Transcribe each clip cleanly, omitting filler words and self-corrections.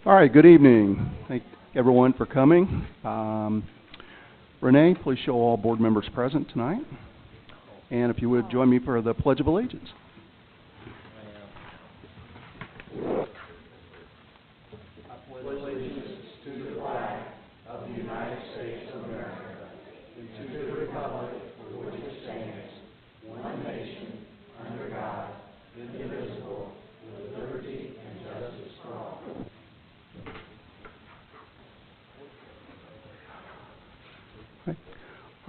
All right, good evening. Thank everyone for coming. Renee, please show all board members present tonight. And if you would join me for the Pledge of Allegiance. I pledge allegiance to the flag of the United States of America and to the republic for which it stands, one nation, under God, indivisible, with liberty and justice for all.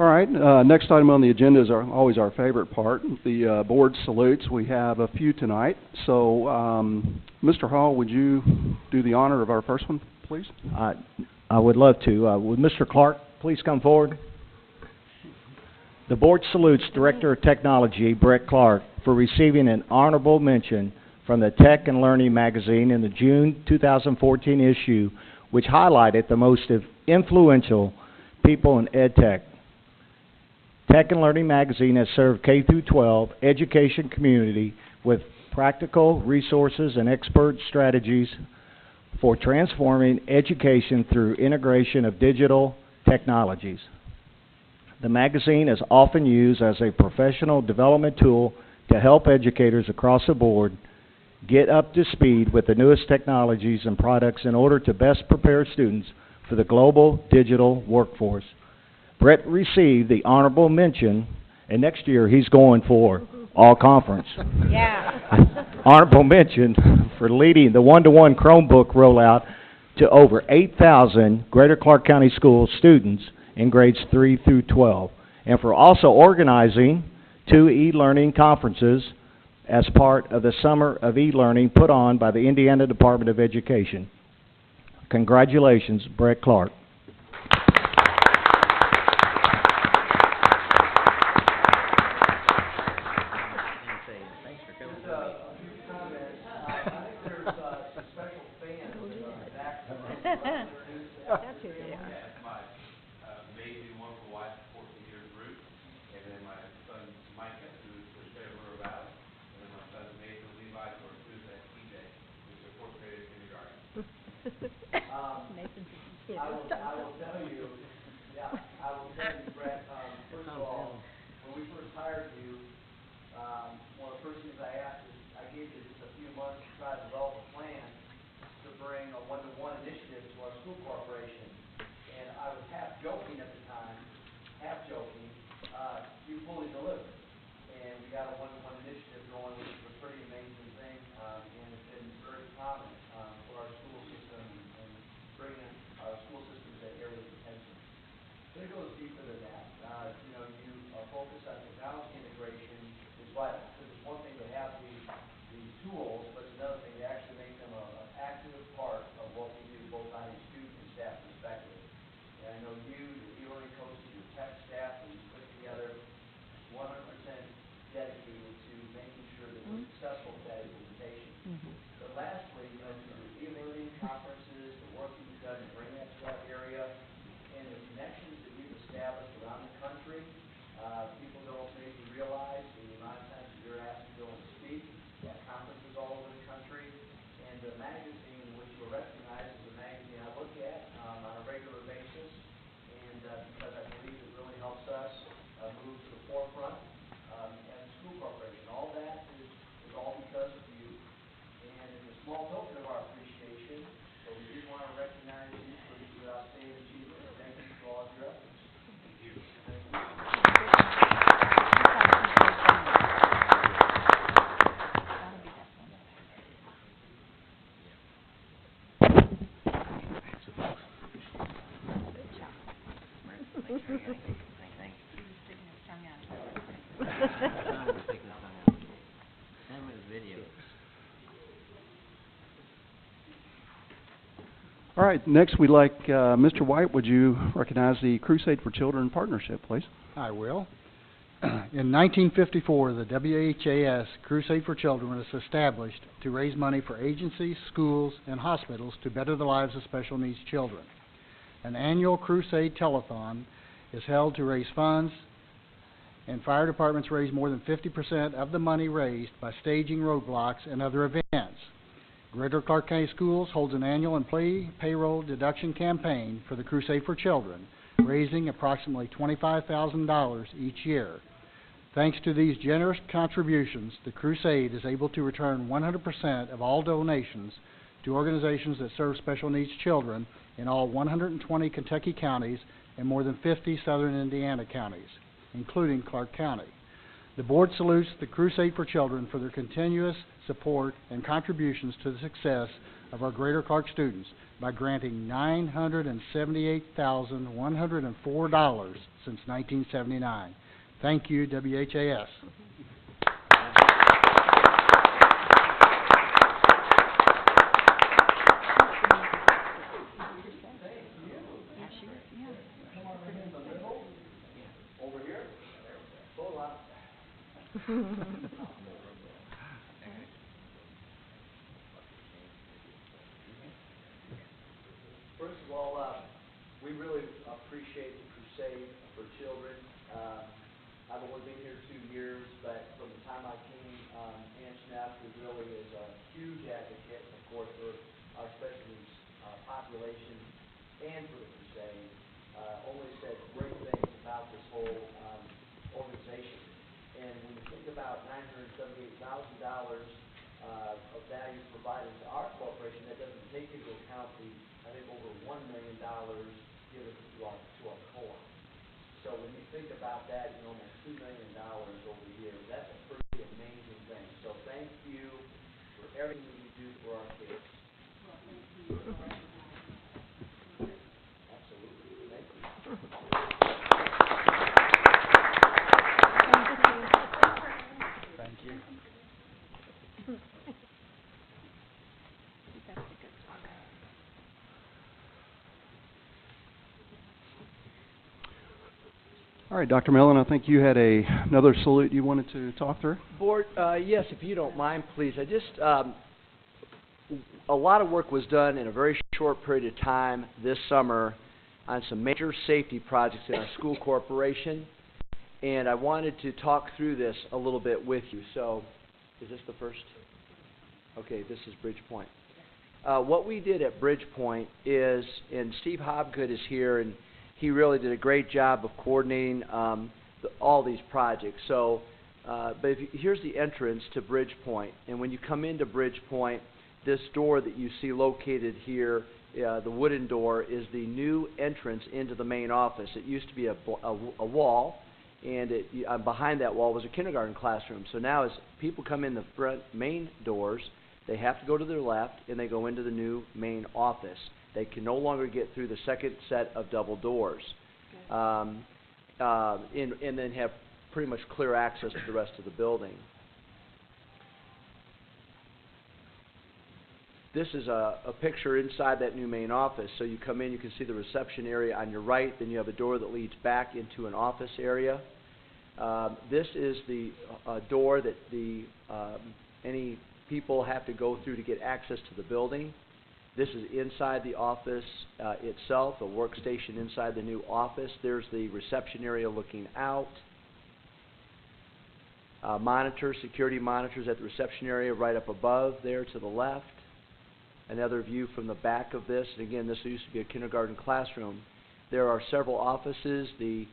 All right, next item on the agenda is always our favorite part, the board salutes. We have a few tonight. So, Mr. Hall, would you do the honor of our first one, please? I would love to. Would Mr. Clark please come forward? The board salutes Director of Technology, Brett Clark, for receiving an honorable mention from the Tech and Learning magazine in the June 2014 issue, which highlighted the most influential people in EdTech. Tech and Learning magazine has served K-12 education community with practical resources and expert strategies for transforming education through integration of digital technologies. The magazine is often used as a professional development tool to help educators across the board get up to speed with the newest technologies and products in order to best prepare students for the global digital workforce. Brett received the honorable mention, and next year he's going for all conference. Yeah. Honorable mention for leading the one-to-one Chromebook rollout to over 8,000 Greater Clark County School students in grades 3 through 12, and for also organizing 2 e-learning conferences as part of the Summer of E-Learning put on by the Indiana Department of Education. Congratulations, Brett Clark. That's who they are. My amazing, wonderful wife, 14 years, Ruth, and then my son Micah, who is the state of Rural Valley, and then my son Nathan Levi, who's at TJ, who's a fourth grade kindergarten. Nathan's kid. I will tell you, Brett, first of all, when we first hired you, one of the first things I asked is, I gave you just a few months to try to develop a plan to bring a one-to-one initiative to our school corporation. And I was half joking at the time, you fully delivered. And we got a one-to-one initiative going, which is a pretty amazing thing, and it's been very prominent for our school system and bringing our school system to areas of attention. But it goes deeper than that. You focus on technology integration is vital, because it's one thing to have these tools, but it's another thing to actually make them an active part of what we do, both on a student and staff perspective. And I know you, your e-learning coaches, your tech staff, and you put together 100% dedicated to making sure that we're successful with that implementation. But lastly, through the e-learning conferences, the work that you've done to bring that to our area, and the connections that we've established around the country, people don't maybe realize the amount of times that you're asked to go and speak at conferences all over the country. And the magazine, which we're recognized as a magazine I look at on a regular basis, and because I believe it really helps us move to the forefront as a school corporation. All that is all because of you. And in a small token of our appreciation, so we did want to recognize you for your outstanding achievement. Thank you for all of your efforts. Thank you. Thank you. All right, next we'd like Mr. White, would you recognize the Crusade for Children partnership, please? I will. In 1954, the WHAS Crusade for Children was established to raise money for agencies, schools, and hospitals to better the lives of special needs children. An annual Crusade telethon is held to raise funds, and fire departments raise more than 50% of the money raised by staging roadblocks and other events. Greater Clark County Schools holds an annual employee payroll deduction campaign for the Crusade for Children, raising approximately $25,000 each year. Thanks to these generous contributions, the Crusade is able to return 100% of all donations to organizations that serve special needs children in all 120 Kentucky counties and more than 50 southern Indiana counties, including Clark County. The board salutes the Crusade for Children for their continuous support and contributions to the success of our Greater Clark students by granting $978,104 since 1979. Thank you, WHAS. Over here? Hold on. First of all, we really appreciate the Crusade for Children. I've only been here 2 years, but from the time I came, Ann Schnapp really is a huge advocate, of course, for our special needs population and for the Crusade. Only said great things about this whole organization. And when you think about $978,000 of value provided to our corporation, that doesn't take into account the, I think, over $1 million given to our co-op. So when you think about that, you know, almost $2 million over the years, that's a pretty amazing thing. So thank you for everything that you do for our kids. Absolutely. Thank you. Thank you. All right, Dr. Millen, I think you had another salute you wanted to talk through. Board, yes, if you don't mind, please. I just, a lot of work was done in a very short period of time this summer on some major safety projects in our school corporation, and I wanted to talk through this a little bit with you. So, is this the first? Okay, this is Bridgepoint. What we did at Bridgepoint is, and Steve Hobgood is here, and he really did a great job of coordinating all these projects. So, but here's the entrance to Bridgepoint, and when you come into Bridgepoint, this door that you see located here, the wooden door, is the new entrance into the main office. It used to be a wall, and behind that wall was a kindergarten classroom. So now as people come in the front main doors, they have to go to their left, and they go into the new main office. They can no longer get through the second set of double doors, and then have pretty much clear access to the rest of the building. This is a picture inside that new main office. So you come in, you can see the reception area on your right, then you have a door that leads back into an office area. This is the door that any people have to go through to get access to the building. This is inside the office itself, a workstation inside the new office. There's the reception area looking out. Security monitors at the reception area right up above there to the left. Another view from the back of this. And again, this used to be a kindergarten classroom. There are several offices. The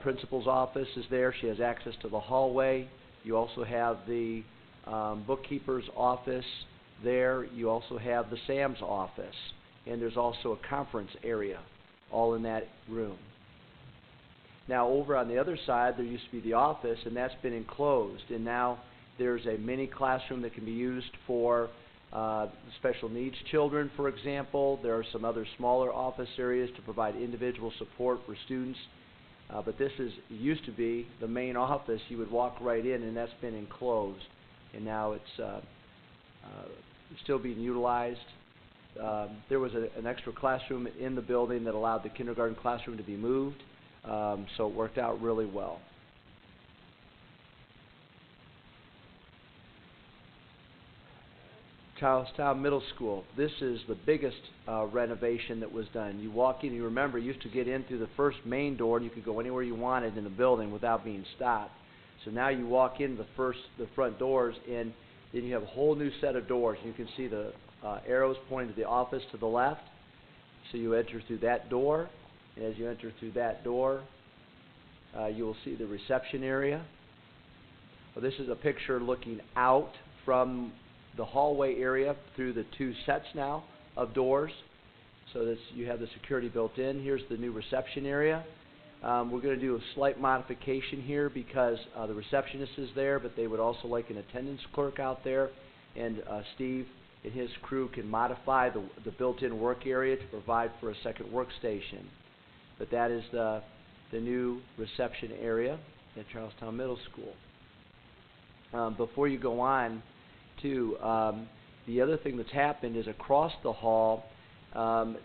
principal's office is there. She has access to the hallway. You also have the bookkeeper's office there. You also have the SAM's office, and there's also a conference area all in that room. Now over on the other side there used to be the office, and that's been enclosed, and now there's a mini classroom that can be used for special needs children, for example. There are some other smaller office areas to provide individual support for students, but this used to be the main office. You would walk right in, and that's been enclosed, and now it's still being utilized. There was an extra classroom in the building that allowed the kindergarten classroom to be moved, so it worked out really well. Charlestown Middle School. This is the biggest renovation that was done. You walk in, you remember, you used to get in through the first main door, and you could go anywhere you wanted in the building without being stopped. So now you walk in the front doors, and Then you have a whole new set of doors. You can see the arrows pointing to the office to the left. So you enter through that door, and as you enter through that door, you will see the reception area. Well, this is a picture looking out from the hallway area through the two sets now of doors. So this, you have the security built in. Here's the new reception area. We're going to do a slight modification here because the receptionist is there, but they would also like an attendance clerk out there. And Steve and his crew can modify the built-in work area to provide for a second workstation. But that is the new reception area at Charlestown Middle School. Before you go on to the other thing that's happened is across the hall,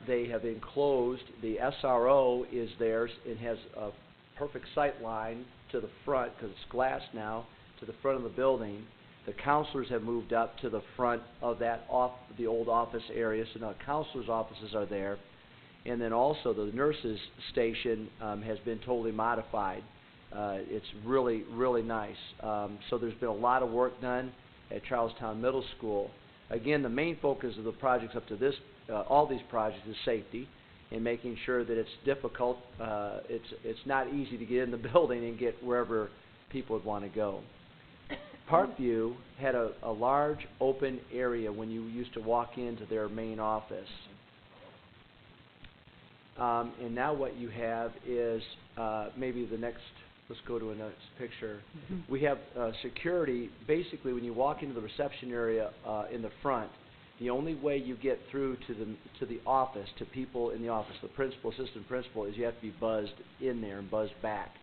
they have enclosed, the SRO is there. It has a perfect sight line to the front, because it's glass now, to the front of the building. The counselors have moved up to the front of that the old office area, so now counselors' offices are there. And then also the nurses' station has been totally modified. It's really, really nice. So there's been a lot of work done at Charlestown Middle School. Again, the main focus of the projects up to this, all these projects, is safety and making sure that it's difficult. It's not easy to get in the building and get wherever people would want to go. Parkview had a large open area when you used to walk into their main office. And now what you have is, maybe the next, let's go to a next picture. We have security. Basically, when you walk into the reception area in the front, the only way you get through to the office, to people in the office, the principal, assistant principal, is you have to be buzzed in there and buzzed back.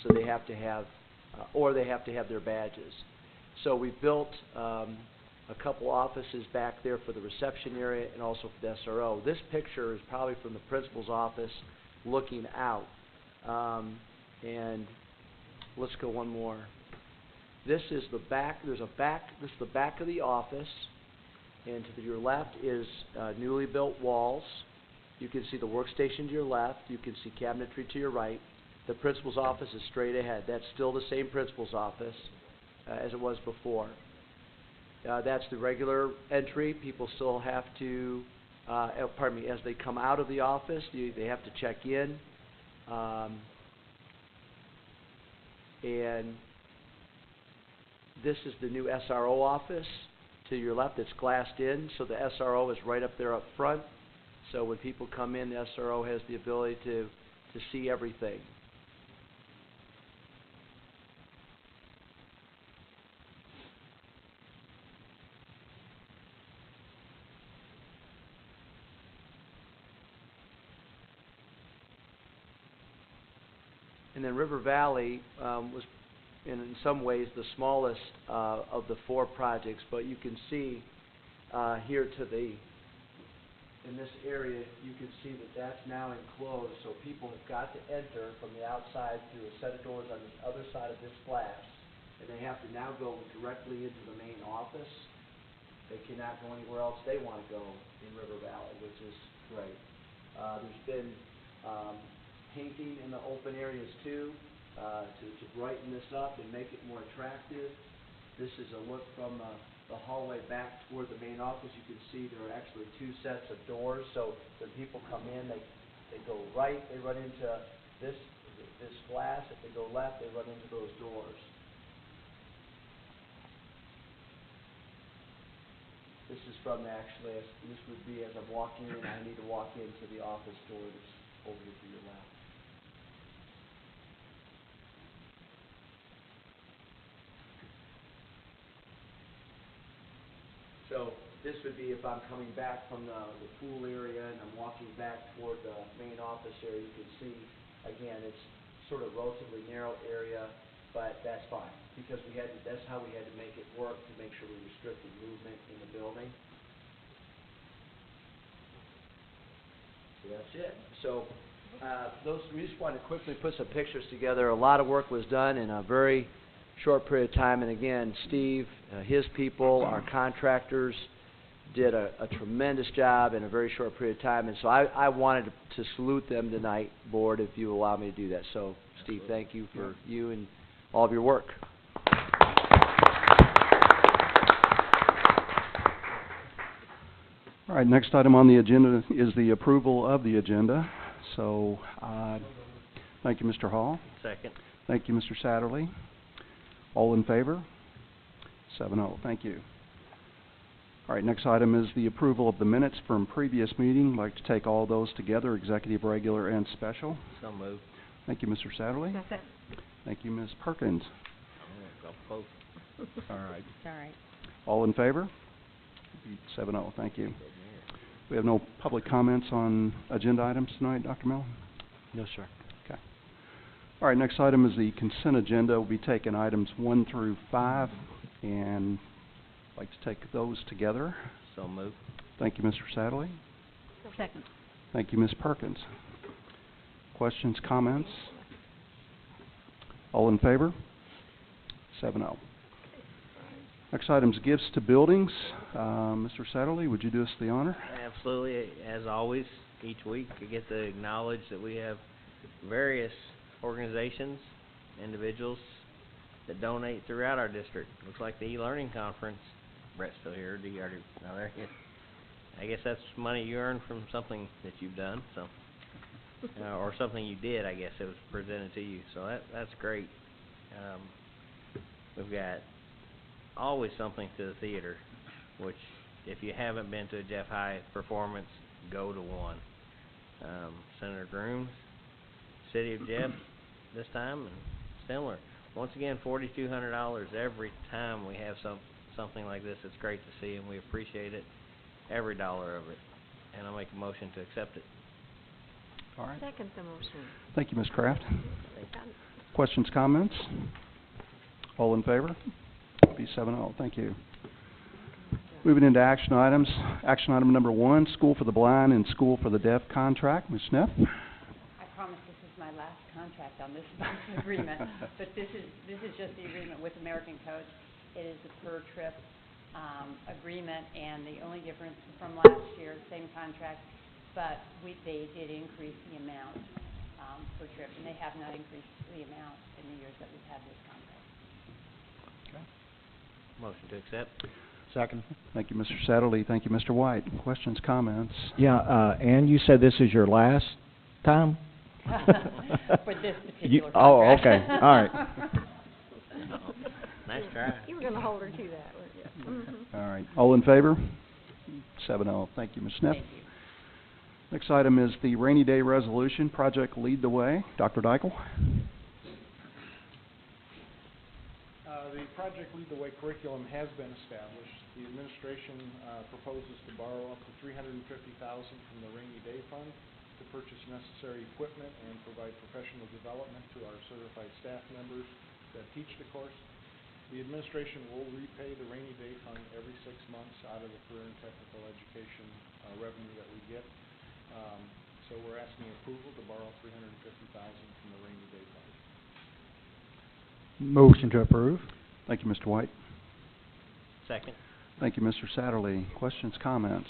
So they have to have, or they have to have their badges. So we built a couple offices back there for the reception area and also for the SRO. This picture is probably from the principal's office looking out. And let's go one more. This is the back. This is the back of the office. And to your left is newly built walls. You can see the workstation to your left. You can see cabinetry to your right. The principal's office is straight ahead. That's still the same principal's office as it was before. That's the regular entry. People still have to, as they come out of the office, they have to check in. And this is the new SRO office. To your left, it's glassed in, so the SRO is right up there up front. So when people come in, the SRO has the ability to see everything. And then River Valley was in some ways the smallest of the four projects, but you can see here in this area, you can see that that's now enclosed, so people have got to enter from the outside through a set of doors on the other side of this glass, and they have to now go directly into the main office. They cannot go anywhere else they want to go in River Valley, which is great. There's been painting in the open areas too, to brighten this up and make it more attractive. This is a look from the hallway back toward the main office. You can see there are actually two sets of doors, so when people come in, they go right, they run into this glass. If they go left, they run into those doors. This is from this would be as I'm walking in, I need to walk into the office door that's over here to your left. So this would be if I'm coming back from the pool area and I'm walking back toward the main office area. You can see, again, it's sort of relatively narrow area, but that's fine because that's how we had to make it work to make sure we restricted movement in the building. So that's it. So we just want to quickly put some pictures together. A lot of work was done in a very short period of time, and again, Steve, his people, our contractors did a tremendous job in a very short period of time, and so I wanted to salute them tonight, board, if you allow me to do that. So, Steve, thank you for you and all of your work. All right, next item on the agenda is the approval of the agenda. So, thank you, Mr. Hall. Second. Thank you, Mr. Satterley. All in favor? 7-0. Thank you. All right, next item is the approval of the minutes from previous meeting. I'd like to take all those together, executive, regular, and special. So moved. Thank you, Mr. Satterley. Second. Thank you, Ms. Perkins. Go both. All right. All right. All in favor? 7-0. Thank you. We have no public comments on agenda items tonight, Dr. Mellon? No, sir. Okay. All right, next item is the consent agenda. We'll be taking items 1 through 5, and I'd like to take those together. So moved. Thank you, Mr. Satterley. Second. Thank you, Ms. Perkins. Questions, comments? All in favor? 7-0. Next item is gifts to buildings. Mr. Satterley, would you do us the honor? Absolutely. As always, each week I get to acknowledge that we have various organizations, individuals that donate throughout our district. Looks like the e-learning conference. Brett's still here. Do you already? No, there he is. I guess that's money you earned from something that you've done, so or something you did. I guess it was presented to you. So that's great. We've got always something to the theater, which if you haven't been to a Jeff High performance, go to one. Senator Grooms, City of Jeff this time, and similar. Once again, $4,200 every time we have something like this. It's great to see, and we appreciate it, every dollar of it. And I'll make a motion to accept it. All right. Second the motion. Thank you, Ms. Kraft. Second. Questions, comments? All in favor? Be 7-0. Thank you. Moving into action items. Action item number 1, School for the Blind and School for the Deaf contract. Ms. Smith? I promise this is my last contract on this agreement, but this is just the agreement with American Coach. It is a per trip agreement, and the only difference from last year, same contract, but they did increase the amount per trip, and they have not increased the amount in the years that we've had this contract. Motion to accept. Second. Thank you, Mr. Satterley. Thank you, Mr. White. Questions, comments? Yeah, Ann, you said this is your last time? For this particular contract. Oh, okay. All right. Nice try. You were going to hold her to that, weren't you? Mm-hmm. All right. All in favor? 7-0. Thank you, Ms. Smith. Thank you. Next item is the Rainy Day Resolution Project Lead the Way. Dr. Deichel? The Project Lead the Way curriculum has been established. The administration proposes to borrow up to $350,000 from the Rainy Day Fund to purchase necessary equipment and provide professional development to our certified staff members that teach the course. The administration will repay the Rainy Day Fund every 6 months out of the career and technical education revenue that we get. So we're asking approval to borrow $350,000 from the Rainy Day Fund. Motion to approve. Thank you, Mr. White. Second. Thank you, Mr. Satterley. Questions, comments?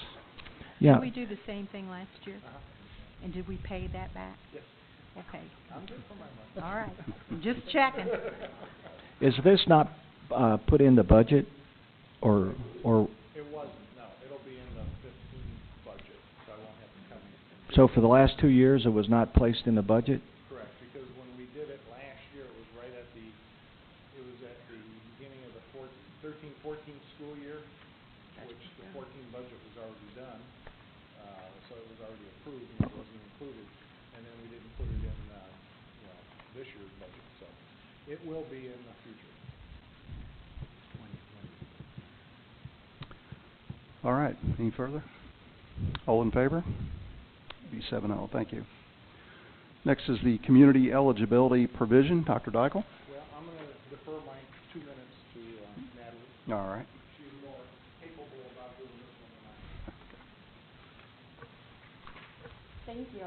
Yeah. Did we do the same thing last year? And did we pay that back? Yes. Okay. I'm good for my money. All right. Just checking. Is this not put in the budget, or It wasn't, no. It'll be in the 15 budget, so I won't have to come in. so for the last 2 years it was not placed in the budget? Correct, because when we did it last year, it was right at the, beginning of the 13-14 school year, which the 14 budget was already done, so it was already approved and it wasn't included, and then we didn't put it in, this year's budget, so it will be in the future. All right. Any further? All in favor? Be 7-0. Thank you. Next is the community eligibility provision. Dr. Deichel? Well, I'm going to defer my 2 minutes to Natalie. All right. She's more capable about doing this one than I am. Thank you.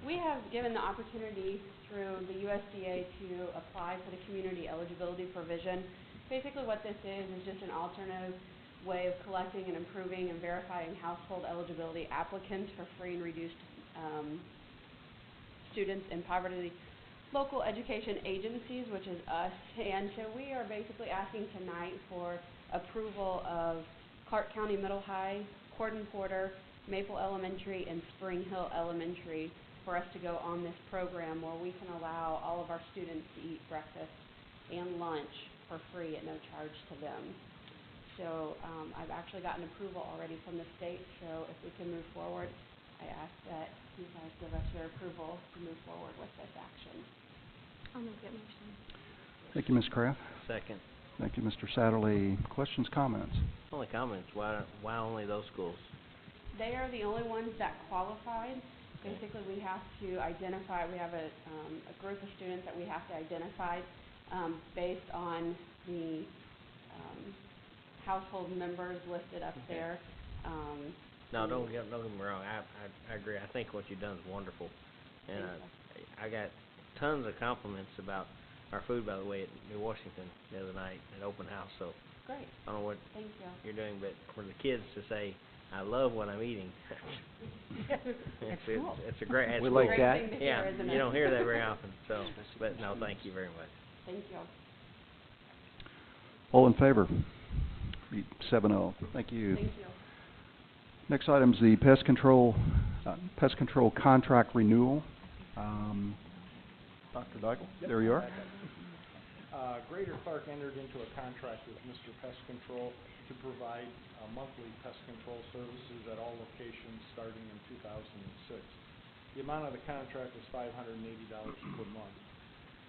We have given the opportunity through the USDA to apply for the community eligibility provision. Basically what this is just an alternative way of collecting and improving and verifying household eligibility applicants for free and reduced students in poverty local education agencies, which is us. And so we are basically asking tonight for approval of Clark County Middle High Corden Porter, Maple Elementary, and Spring Hill Elementary for us to go on this program where we can allow all of our students to eat breakfast and lunch for free at no charge to them. So I've actually gotten approval already from the state, so if we can move forward, I ask that you guys give us your approval to move forward with this action. I'll make that motion. Thank you, Ms. Kraft. Second. Thank you, Mr. Satterley. Questions, comments? Only comments, why only those schools? They are the only ones that qualified. Basically, we have to identify, we have a group of students that we have to identify based on the household members listed up there. No, don't get me wrong. I agree. I think what you've done is wonderful. And I got tons of compliments about our food, by the way, at New Washington the other night at open house. So Great. I don't know what Thank you. you're doing, but for the kids to say, I love what I'm eating. It's a great. It's We cool. like Great that. thing to hear, Yeah, isn't you it? don't hear that very often. So, but no, thank you very much. Thank you. All in favor? Be 7-0. Thank you. Thank you. Next item is the pest control contract renewal. Dr. Daigle, there you are. Greater Clark entered into a contract with Mr. Pest Control to provide monthly pest control services at all locations starting in 2006. The amount of the contract was $580 per month.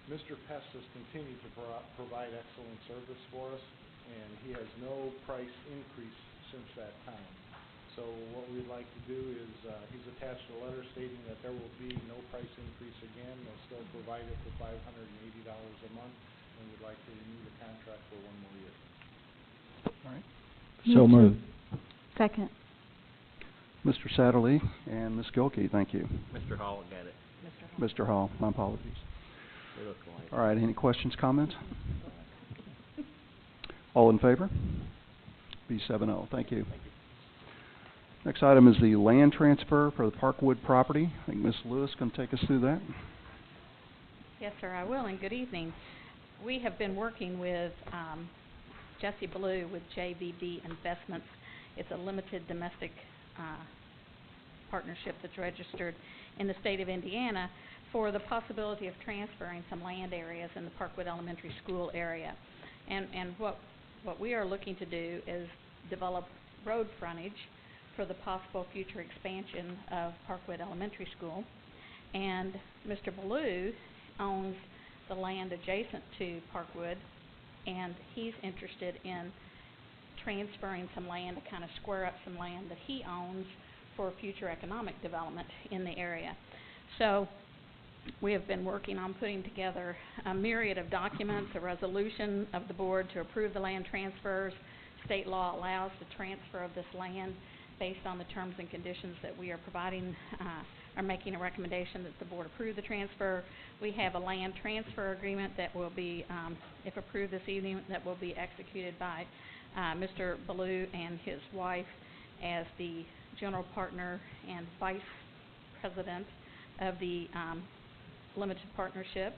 Mr. Pest has continued to provide excellent service for us, and he has no price increase since that time. So what we'd like to do is, he's attached a letter stating that there will be no price increase again. They'll still provide it for $580 a month, and we'd like to renew the contract for 1 more year. All right. So moved. Second. Mr. Satterley and Ms. Gilkey, thank you. Mr. Hall got it. Mr. Hall, my apologies. We look alike. All right, any questions, comments? All in favor? Be 7-0. Thank you. Next item is the land transfer for the Parkwood property. I think Ms. Lewis can take us through that. Yes, sir, I will, and good evening. We have been working with Jesse Blue with JVB Investments. It's a limited domestic partnership that's registered in the state of Indiana for the possibility of transferring some land areas in the Parkwood Elementary School area. And what we are looking to do is develop road frontage for the possible future expansion of Parkwood Elementary School. And Mr. Blue owns the land adjacent to Parkwood, and he's interested in transferring some land to kind of square up some land that he owns for future economic development in the area. So we have been working on putting together a myriad of documents, a resolution of the board to approve the land transfers. State law allows the transfer of this land based on the terms and conditions that we are providing, are making a recommendation that the board approve the transfer. We have a land transfer agreement that will be, if approved this evening, that will be executed by Mr. Ballou and his wife as the general partner and vice president of the limited partnership.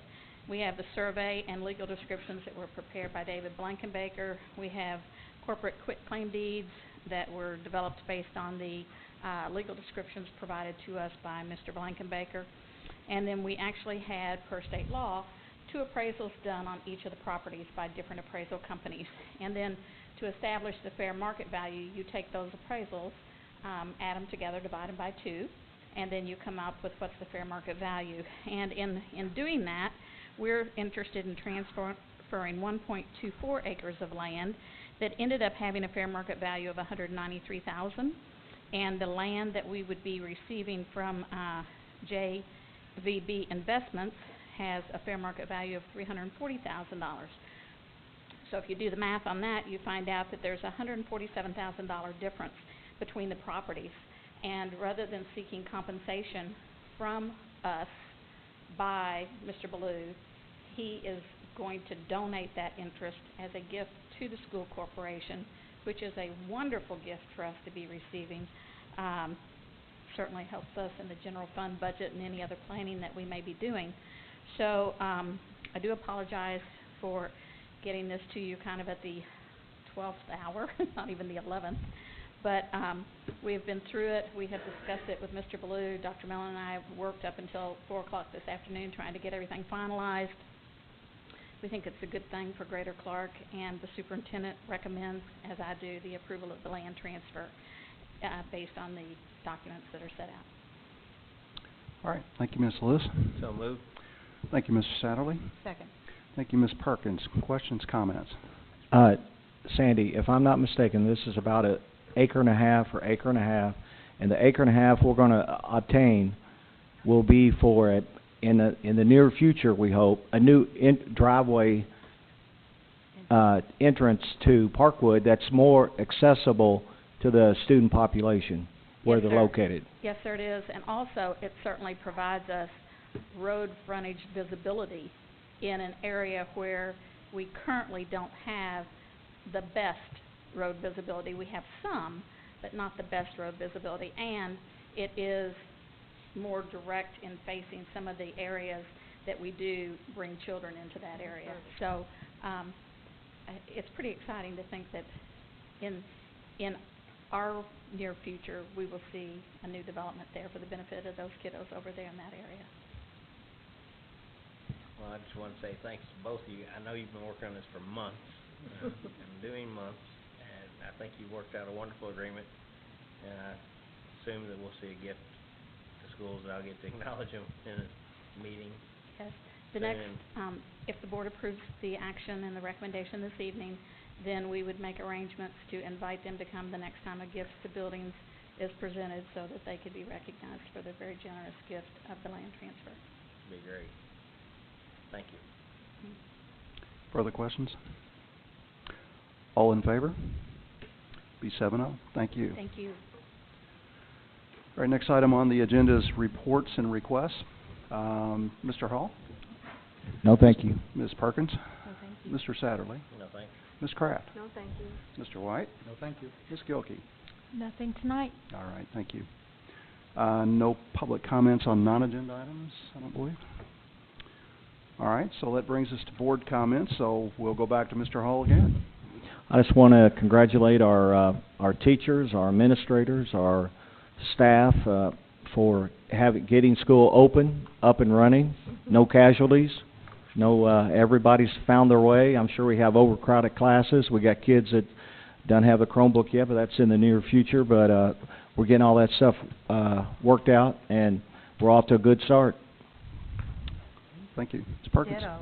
We have the survey and legal descriptions that were prepared by David Blankenbaker. We have corporate quitclaim deeds that were developed based on the legal descriptions provided to us by Mr. Blankenbaker. And then we actually had, per state law, 2 appraisals done on each of the properties by different appraisal companies. And then to establish the fair market value, you take those appraisals, add them together, divide them by 2, and then you come up with what's the fair market value. And in doing that, we're interested in transferring 1.24 acres of land that ended up having a fair market value of $193,000, and the land that we would be receiving from JVB Investments has a fair market value of $340,000. So if you do the math on that, you find out that there's a $147,000 difference between the properties. And rather than seeking compensation from us by Mr. Ballou, he is going to donate that interest as a gift to the school corporation, which is a wonderful gift for us to be receiving. Certainly helps us in the general fund budget and any other planning that we may be doing. So I do apologize for getting this to you kind of at the 12th hour, not even the 11th. But we have been through it. We have discussed it with Mr. Ballou. Dr. Mellon and I have worked up until 4 o'clock this afternoon trying to get everything finalized. We think it's a good thing for Greater Clark, and the superintendent recommends, as I do, the approval of the land transfer based on the documents that are set out. All right, thank you, Ms. Lewis. So moved. Thank you, Mr. Satterley. Second. Thank you, Ms. Perkins. Questions, comments? Sandy, if I'm not mistaken, this is about an acre and a half, and the acre and a half we're going to obtain will be for it in the near future, we hope, a new driveway entrance to Parkwood that's more accessible to the student population where Yes, they're sir. located. Yes, sir, it is. And also, it certainly provides us road frontage visibility in an area where we currently don't have the best road visibility. We have some, but not the best road visibility. And it is more direct in facing some of the areas that we do bring children into that area. So it's pretty exciting to think that in our near future, we will see a new development there for the benefit of those kiddos over there in that area. Well, I just want to say thanks to both of you. I know you've been working on this for months, and doing months, and I think you worked out a wonderful agreement, and I assume that we'll see a gift to schools, that I'll get to acknowledge them in a meeting. Yes. The next, if the board approves the action and the recommendation this evening, then we would make arrangements to invite them to come the next time a gift to buildings is presented so that they could be recognized for their very generous gift of the land transfer. Be great. Thank you. Further questions? All in favor? Be 7-0. Thank you. Thank you. All right, next item on the agenda is reports and requests. Mr. Hall? No, thank you. Ms. Perkins? No, thank you. Mr. Satterley? No, thanks. Ms. Kraft? No, thank you. Mr. White? No, thank you. Ms. Gilkey? Nothing tonight. All right, thank you. No public comments on non-agenda items, I don't believe. All right, so that brings us to board comments, so we'll go back to Mr. Hall again. I just want to congratulate our teachers, our administrators, our staff for getting school open, up and running. No casualties. No, everybody's found their way. I'm sure we have overcrowded classes. We got kids that don't have a Chromebook yet, but that's in the near future. But we're getting all that stuff worked out, and we're off to a good start. Thank you. Ms. Perkins? Ditto.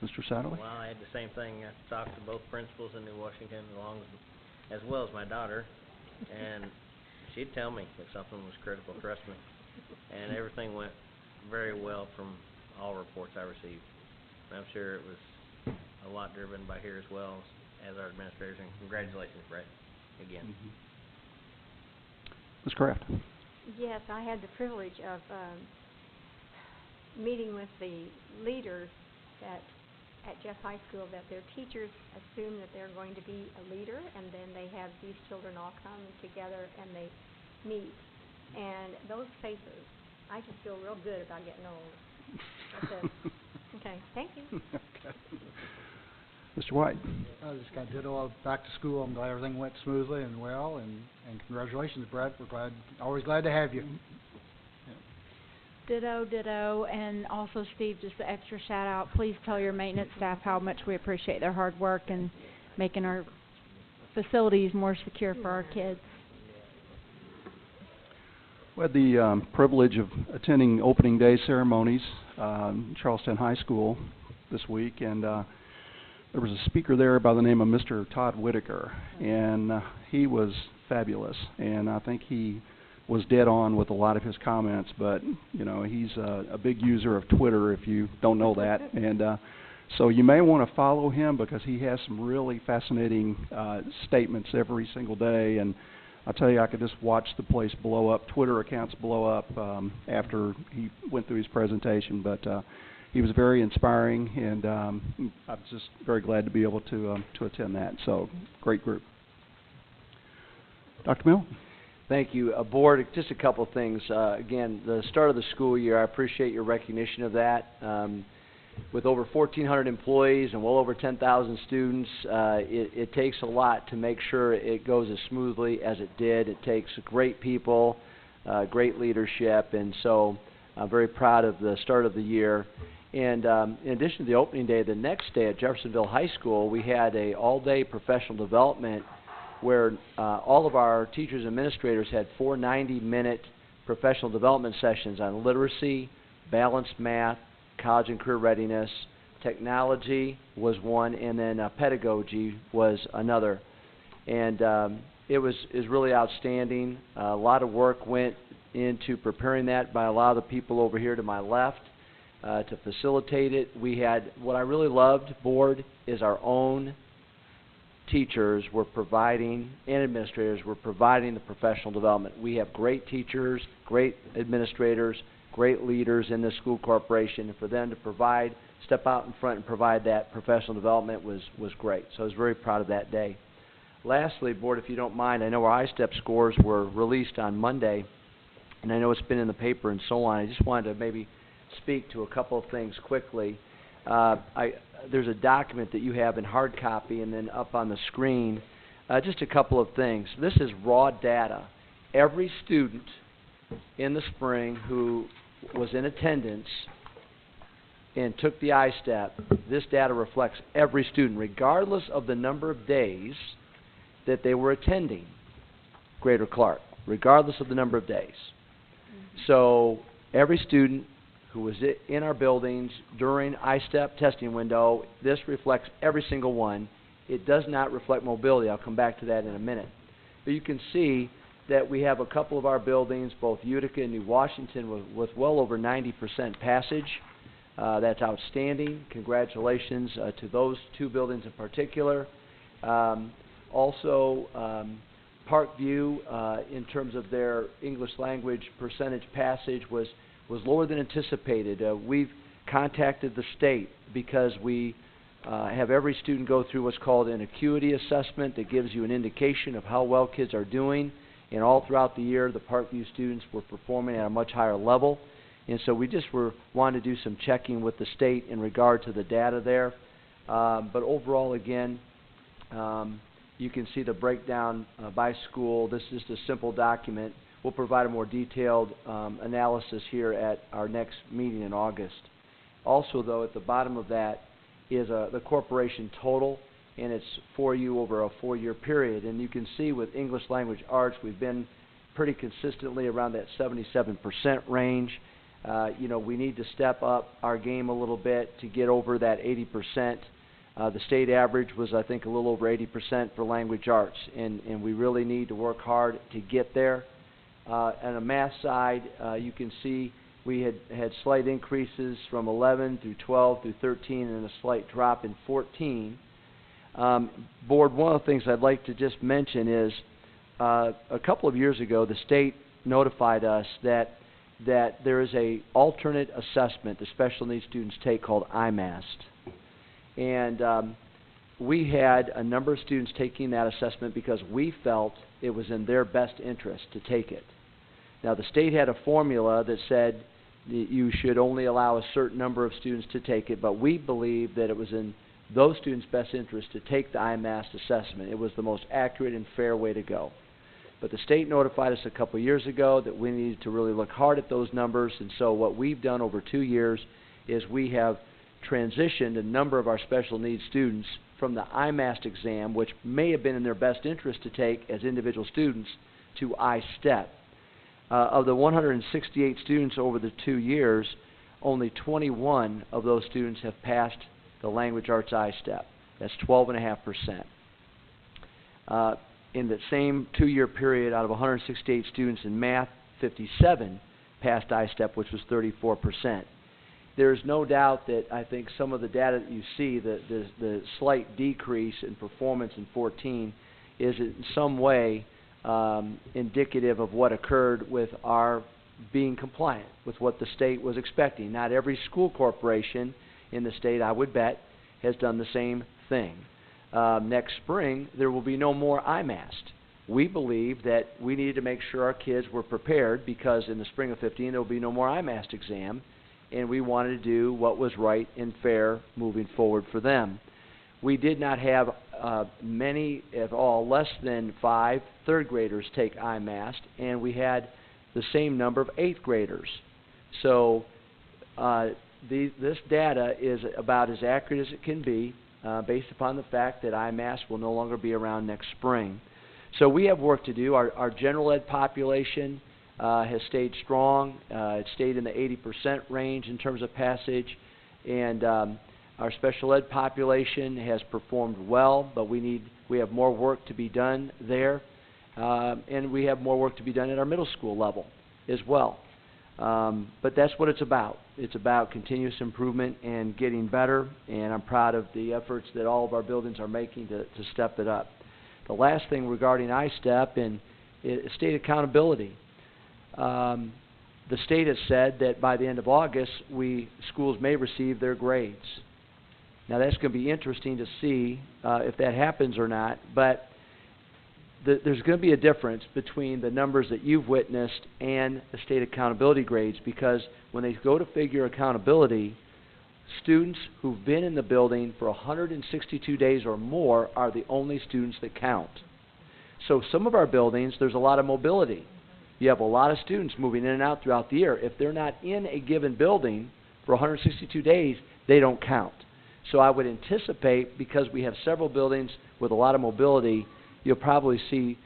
Mr. Satterley? Well, I had the same thing. I talked to both principals in New Washington, as well as my daughter, and she'd tell me if something was critical, trust me. And everything went very well from all reports I received. And I'm sure it was a lot driven by here as well as our administrators. And congratulations, Brett, again. Ms. Kraft? Yes, I had the privilege of meeting with the leaders at Jeff High School, that their teachers assume that they're going to be a leader, and then they have these children all come together and they meet. And those faces, I just feel real good about getting old. That's it. Okay, thank you. Okay. Mr. White? I just got ditto back to school. I'm glad everything went smoothly and well, and congratulations, Brett. We're always glad to have you. Ditto, and also Steve, just the extra shout out. Please tell your maintenance staff how much we appreciate their hard work and making our facilities more secure for our kids. We had the privilege of attending opening day ceremonies in Charleston High School this week, and there was a speaker there by the name of Mr. Todd Whitaker, and he was fabulous, and I think he was dead on with a lot of his comments, but you know, he's a big user of Twitter, if you don't know that, and so you may want to follow him because he has some really fascinating statements every single day. And I'll tell you, I could just watch the place blow up, Twitter accounts blow up after he went through his presentation, but he was very inspiring, and I was just very glad to be able to attend that. So great group. Dr. Mill? Thank you. Board, just a couple of things. Again, the start of the school year, I appreciate your recognition of that. with over 1,400 employees and well over 10,000 students, it takes a lot to make sure it goes as smoothly as it did. It takes great people, great leadership, and so I'm very proud of the start of the year. And in addition to the opening day, the next day at Jeffersonville High School, we had a all-day professional development where all of our teachers and administrators had 4 90-minute professional development sessions on literacy, balanced math, college and career readiness, technology was one, and then pedagogy was another. And it was really outstanding. A lot of work went into preparing that by a lot of the people over here to my left to facilitate it. We had, what I really loved, Board, is our own teachers were providing, and administrators were providing the professional development. We have great teachers, great administrators, great leaders in this school corporation, and for them to step out in front and provide that professional development was great. So I was very proud of that day. Lastly, Board, if you don't mind, I know our iStep scores were released on Monday, and I know it's been in the paper and so on. I just wanted to maybe speak to a couple of things quickly. There's a document that you have in hard copy and then up on the screen. Just a couple of things. This is raw data. Every student in the spring who was in attendance and took the iStep, this data reflects every student, regardless of the number of days that they were attending Greater Clark, regardless of the number of days. So every student who was in our buildings during iStep testing window, this reflects every single one. It does not reflect mobility. I'll come back to that in a minute. But you can see that we have a couple of our buildings, both Utica and New Washington, with well over 90% passage. That's outstanding. Congratulations to those 2 buildings in particular. Also, Parkview, in terms of their English language percentage passage, was lower than anticipated. We've contacted the state because we have every student go through what's called an acuity assessment that gives you an indication of how well kids are doing. And all throughout the year, the Parkview students were performing at a much higher level. And so we just wanted to do some checking with the state in regard to the data there. But overall, again, you can see the breakdown by school. This is just a simple document. We'll provide a more detailed analysis here at our next meeting in August. Also, though, at the bottom of that is the corporation total, and it's for you over a 4-year period. And you can see with English language arts, we've been pretty consistently around that 77% range. You know, we need to step up our game a little bit to get over that 80%. The state average was, I think, a little over 80% for language arts, and we really need to work hard to get there. On the math side, you can see we had slight increases from 11 through 12 through 13 and a slight drop in 14. Board, one of the things I'd like to just mention is a couple of years ago, the state notified us that there is a alternate assessment that special needs students take called IMAST. And we had a number of students taking that assessment because we felt it was in their best interest to take it. Now, the state had a formula that said that you should only allow a certain number of students to take it, but we believed that it was in those students' best interest to take the IMAST assessment. It was the most accurate and fair way to go. But the state notified us a couple years ago that we needed to really look hard at those numbers, and so what we've done over 2 years is we have transitioned a number of our special needs students from the IMAST exam, which may have been in their best interest to take as individual students, to iStep. Of the 168 students over the 2 years, only 21 of those students have passed the language arts iStep. That's 12.5%. In the same 2-year period, out of 168 students in math, 57 passed iStep, which was 34%. There's no doubt that I think some of the data that you see, the slight decrease in performance in 14, is in some way indicative of what occurred with our being compliant with what the state was expecting. Not every school corporation in the state, I would bet, has done the same thing. Next spring, there will be no more IMAST. We believe that we needed to make sure our kids were prepared because in the spring of 15, there will be no more IMAST exam. and we wanted to do what was right and fair moving forward for them. We did not have many at all, less than 5 third graders take IMAST, and we had the same number of 8th graders. So this data is about as accurate as it can be, based upon the fact that IMAST will no longer be around next spring. So we have work to do. Our general ed population has stayed strong. It stayed in the 80% range in terms of passage, and our special ed population has performed well, but we have more work to be done there, and we have more work to be done at our middle school level as well. But that's what it's about. It's about continuous improvement and getting better, and I'm proud of the efforts that all of our buildings are making to step it up. The last thing regarding ISTEP and state accountability. The state has said that by the end of August, schools may receive their grades. Now that's going to be interesting to see if that happens or not, but there's going to be a difference between the numbers that you've witnessed and the state accountability grades, because when they go to figure accountability, students who've been in the building for 162 days or more are the only students that count. So some of our buildings, there's a lot of mobility. You have a lot of students moving in and out throughout the year. If they're not in a given building for 162 days, they don't count. So I would anticipate, because we have several buildings with a lot of mobility, you'll probably see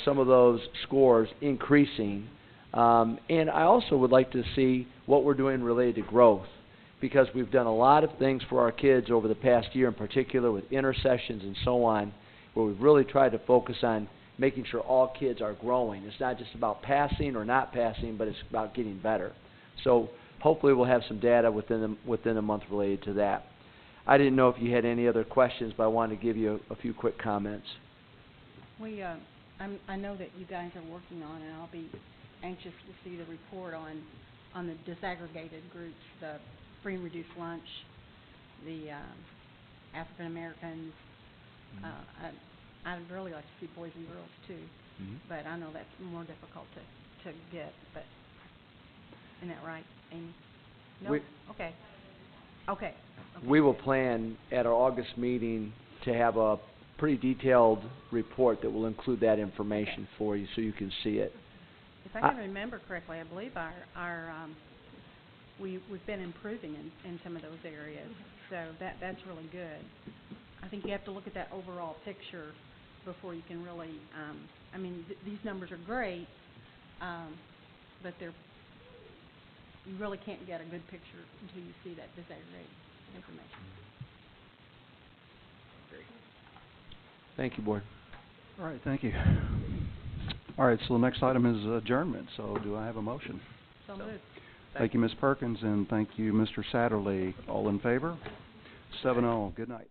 some of those scores increasing. And I also would like to see what we're doing related to growth, because we've done a lot of things for our kids over the past year, in particular with intersessions and so on, where we've really tried to focus on making sure all kids are growing. It's not just about passing or not passing, but it's about getting better. So hopefully we'll have some data within a month related to that. I didn't know if you had any other questions, but I wanted to give you a few quick comments. I know that you guys are working on, and I'll be anxious to see the report on the disaggregated groups, the free and reduced lunch, the African Americans. I'd really like to see boys and girls too, but I know that's more difficult to get. But isn't that right, Amy? No. Okay. We will plan at our August meeting to have a pretty detailed report that will include that information for you, so you can see it. If I can remember correctly, I believe we've been improving in some of those areas, so that's really good. I think you have to look at that overall picture before you can really. These numbers are great, but you really can't get a good picture until you see that disaggregated information. Thank you, Board. All right, thank you. All right, so the next item is adjournment. So do I have a motion? So moved. Thank you, Ms. Perkins, and thank you, Mr. Satterley. All in favor? 7-0. Good night.